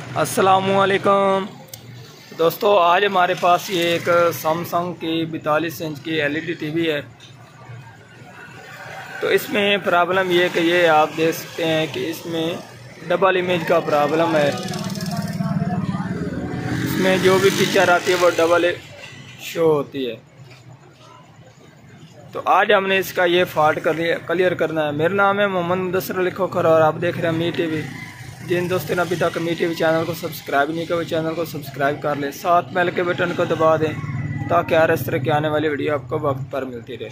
अस्सलामुअलैकुम दोस्तों, आज हमारे पास ये एक सैमसंग की 42 इंच की एलईडी टीवी है। तो इसमें प्रॉब्लम ये कि ये आप देख सकते हैं कि इसमें डबल इमेज का प्रॉब्लम है। इसमें जो भी पिक्चर आती है वो डबल शो होती है। तो आज हमने इसका ये फॉल्ट क्लियर करना है। मेरा नाम है मोहम्मद मुदस्सिर अली खोखर और आप देख रहे हैं मी टीवी। जिन दोस्तों ने अभी तक मी टीवी चैनल को सब्सक्राइब नहीं किया वो चैनल को सब्सक्राइब कर लें, साथ बेल के बटन को दबा दें ताकि हर इस तरह की आने वाली वीडियो आपको वक्त पर मिलती रहे।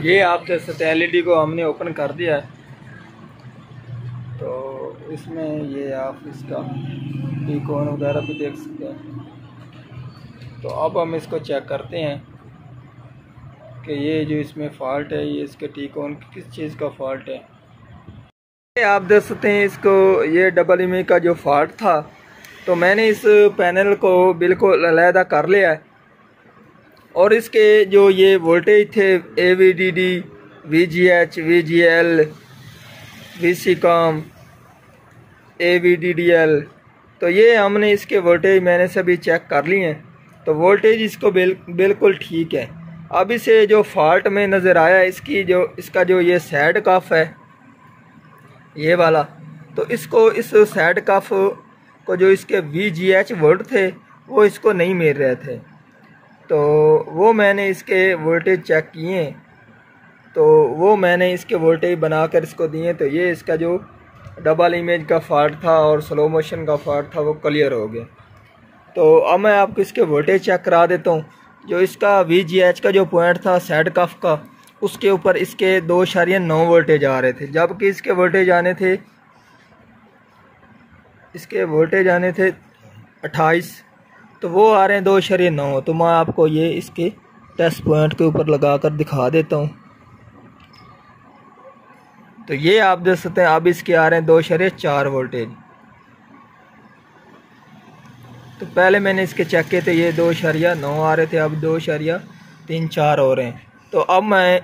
ये आप देख सकते हैं एलईडी को हमने ओपन कर दिया है। तो इसमें ये आप इसका टीकॉन वगैरह भी देख सकते हैं। तो अब हम इसको चेक करते हैं कि ये जो इसमें फ़ॉल्ट है ये इसके टीकॉन किस चीज़ का फ़ॉल्ट है। आप देख सकते हैं इसको, ये डबल इमेज का जो फॉल्ट था तो मैंने इस पैनल को बिल्कुल अलहदा कर लिया है और इसके जो ये वोल्टेज थे AVDD, VGH, VGL, VCCOM, AVDDL, तो ये हमने इसके वोल्टेज मैंने सभी चेक कर लिए हैं। तो वोल्टेज इसको बिल्कुल ठीक है। अब इसे जो फॉल्ट में नज़र आया इसका जो ये साइड कफ है ये वाला, तो इसको इस साइड कफ को जो इसके VGH वोल्ट थे वो इसको नहीं मिल रहे थे। तो वो मैंने इसके वोल्टेज चेक किए, तो वो मैंने इसके वोल्टेज बनाकर इसको दिए। तो ये इसका जो डबल इमेज का फॉल्ट था और स्लो मोशन का फॉल्ट था वो क्लियर हो गया। तो अब मैं आपको इसके वोल्टेज चेक करा देता हूँ। जो इसका VGH का जो पॉइंट था साइड कफ का, उसके ऊपर इसके 2.9 वोल्टेज आ रहे थे, जबकि इसके वोल्टेज आने थे 28, तो वो आ रहे हैं 2.9। तो मैं आपको ये इसके टेस्ट पॉइंट के ऊपर लगाकर दिखा देता हूँ। तो ये आप देख सकते हैं अब इसके आ रहे हैं 2.4 वोल्टेज। तो पहले मैंने इसके चेक किए थे ये 2.9 आ रहे थे, अब 2.34 हो रहे हैं। तो अब मैं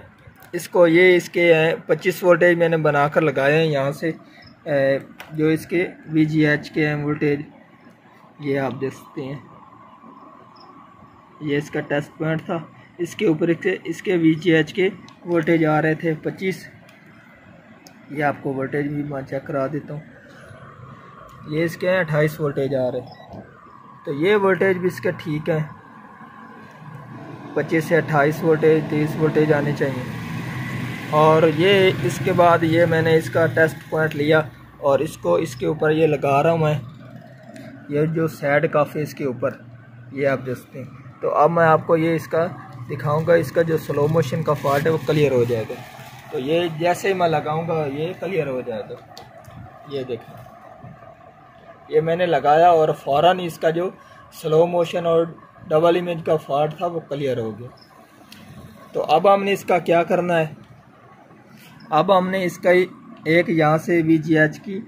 इसको ये इसके 25 वोल्टेज मैंने बनाकर लगाए हैं यहाँ से। जो इसके VGH के हैं वोल्टेज ये आप देख सकते हैं, ये इसका टेस्ट पॉइंट था। इसके ऊपर इसके VGH के वोल्टेज आ रहे थे 25। ये आपको वोल्टेज भी मैं चेक करा देता हूँ। ये इसके 28 वोल्टेज आ रहे हैं। तो ये वोल्टेज भी इसके ठीक है, 25 से 28 वोल्टेज 30 वोल्टेज आने चाहिए। और ये इसके बाद ये मैंने इसका टेस्ट पॉइंट लिया और इसको इसके ऊपर ये लगा रहा हूँ मैं, ये जो साइड कफ है इसके ऊपर ये आप देखते हैं। तो अब मैं आपको ये इसका दिखाऊंगा, इसका जो स्लो मोशन का फॉल्ट है वो क्लियर हो जाएगा। तो ये जैसे ही मैं लगाऊंगा ये क्लियर हो जाएगा। ये देखें, ये मैंने लगाया और फ़ौरन इसका जो स्लो मोशन और डबल इमेज का फॉल्ट था वो क्लियर हो गया। तो अब हमने इसका क्या करना है, अब हमने इसका एक यहाँ से VGH की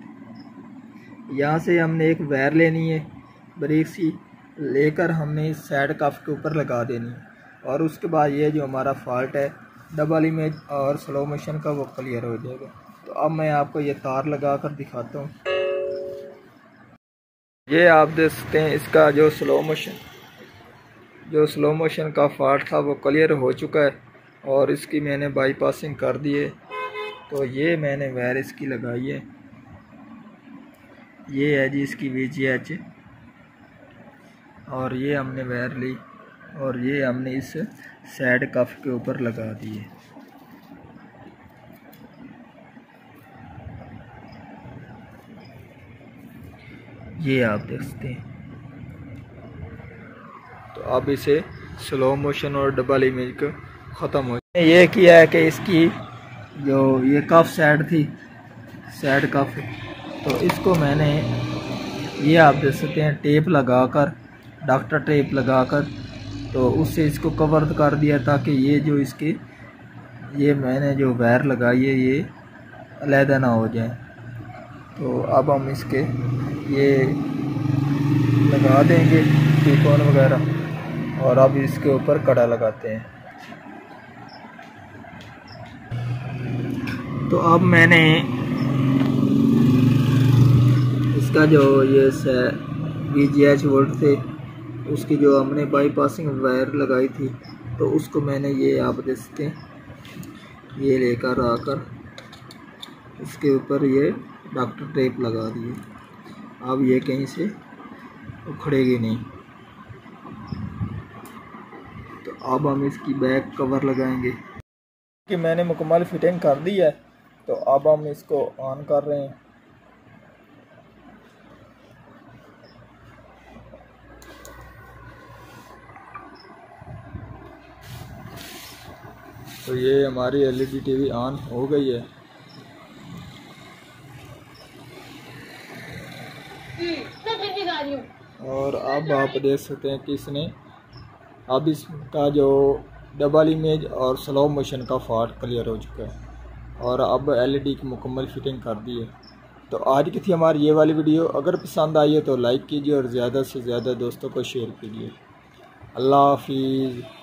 यहाँ से हमने एक वायर लेनी है, बारीक सी लेकर हमने इस साइड कफ के ऊपर लगा देनी है और उसके बाद ये जो हमारा फॉल्ट है डबल इमेज और स्लो मोशन का वो क्लियर हो जाएगा। तो अब मैं आपको ये तार लगा कर दिखाता हूँ। ये आप देख सकते हैं इसका जो स्लो मोशन का फॉल्ट था वो क्लियर हो चुका है और इसकी मैंने बाईपासिंग कर दी है। तो ये मैंने वायर इसकी लगाई है, ये है जी इसकी VGH और ये हमने वायर ली और ये हमने इस साइड कफ के ऊपर लगा दी है। ये आप देख सकते हैं। तो अब इसे स्लो मोशन और डबल इमेज को ख़त्म हो ये किया है कि इसकी जो ये कफ साइड थी साइड कफ, तो इसको मैंने ये आप देख सकते हैं टेप लगाकर, डॉक्टर टेप लगाकर, तो उससे इसको कवर कर दिया ताकि ये जो इसके ये मैंने जो वायर लगाई है ये अलहदा ना हो जाए। तो अब हम इसके ये लगा देंगे टीकॉन वगैरह और अब इसके ऊपर कड़ा लगाते हैं। तो अब मैंने इसका जो ये VGH वोल्ट थे उसकी जो हमने बाईपासिंग वायर लगाई थी तो उसको मैंने ये आप देख सकते हैं ये लेकर आकर इसके ऊपर ये डॉक्टर टेप लगा दिए। अब ये कहीं से उखड़ेगी नहीं। तो अब हम इसकी बैक कवर लगाएंगे कि मैंने मुकम्मल फिटिंग कर दी है। तो अब हम इसको ऑन कर रहे हैं। तो ये हमारी LED टीवी ऑन हो गई है। और अब आप देख सकते हैं कि इसने अब इसका जो डबल इमेज और स्लो मोशन का फॉल्ट क्लियर हो चुका है और अब LED की मुकम्मल फिटिंग कर दी है। तो आज की थी हमारी ये वाली वीडियो। अगर पसंद आई है तो लाइक कीजिए और ज़्यादा से ज़्यादा दोस्तों को शेयर कीजिए। अल्लाह हाफिज़।